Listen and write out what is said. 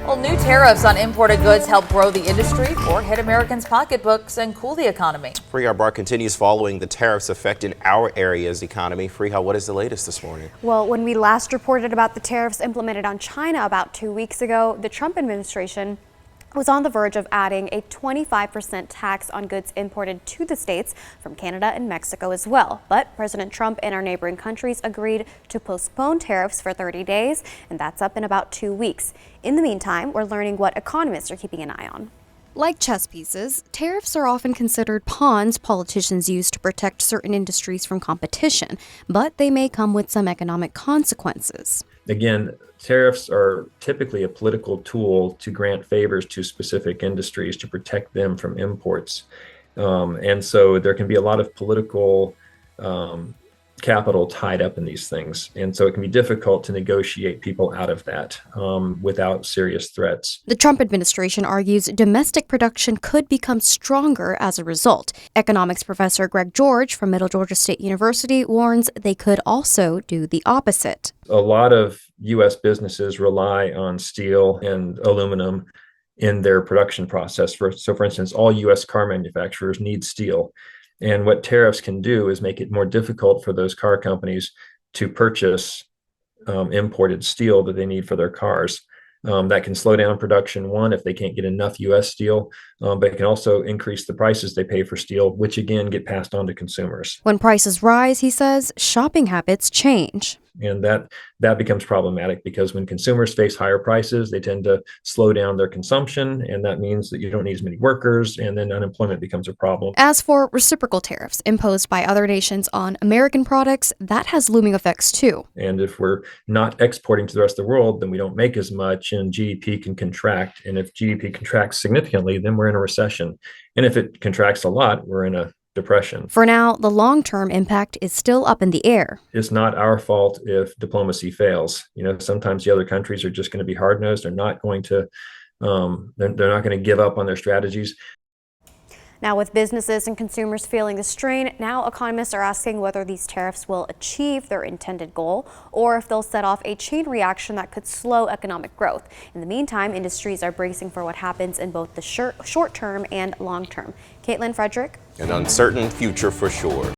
Well, new tariffs on imported goods help grow the industry or hit Americans' pocketbooks and cool the economy. Freha, Bar continues following the tariffs affecting our area's economy. Freha, what is the latest this morning? Well, when we last reported about the tariffs implemented on China about 2 weeks ago, the Trump administration was on the verge of adding a 25% tax on goods imported to the states from Canada and Mexico as well. But President Trump and our neighboring countries agreed to postpone tariffs for 30 days, and that's up in about 2 weeks. In the meantime, we're learning what economists are keeping an eye on. Like chess pieces, tariffs are often considered pawns politicians use to protect certain industries from competition, but they may come with some economic consequences. Again, tariffs are typically a political tool to grant favors to specific industries to protect them from imports. And so there can be a lot of political capital tied up in these things. And so it can be difficult to negotiate people out of that without serious threats. The Trump administration argues domestic production could become stronger as a result. Economics professor Greg George from Middle Georgia State University warns they could also do the opposite. A lot of U.S. businesses rely on steel and aluminum in their production process. So for instance, all U.S. car manufacturers need steel. And what tariffs can do is make it more difficult for those car companies to purchase imported steel that they need for their cars. That can slow down production, one, if they can't get enough U.S. steel, but it can also increase the prices they pay for steel, which again get passed on to consumers. When prices rise, he says, shopping habits change. And that becomes problematic because when consumers face higher prices, they tend to slow down their consumption, and that means that you don't need as many workers, and then unemployment becomes a problem. As for reciprocal tariffs imposed by other nations on American products, that has looming effects too. And if we're not exporting to the rest of the world, then we don't make as much, and GDP can contract. And if GDP contracts significantly, then we're in a recession. And if it contracts a lot, we're in a depression. For now, the long-term impact is still up in the air. It's not our fault if diplomacy fails. Sometimes the other countries are just going to be hard-nosed. They're not going to give up on their strategies. Now, with businesses and consumers feeling the strain, now economists are asking whether these tariffs will achieve their intended goal or if they'll set off a chain reaction that could slow economic growth. In the meantime, industries are bracing for what happens in both the short term and long term. Caitlin, Frederick. An uncertain future for sure.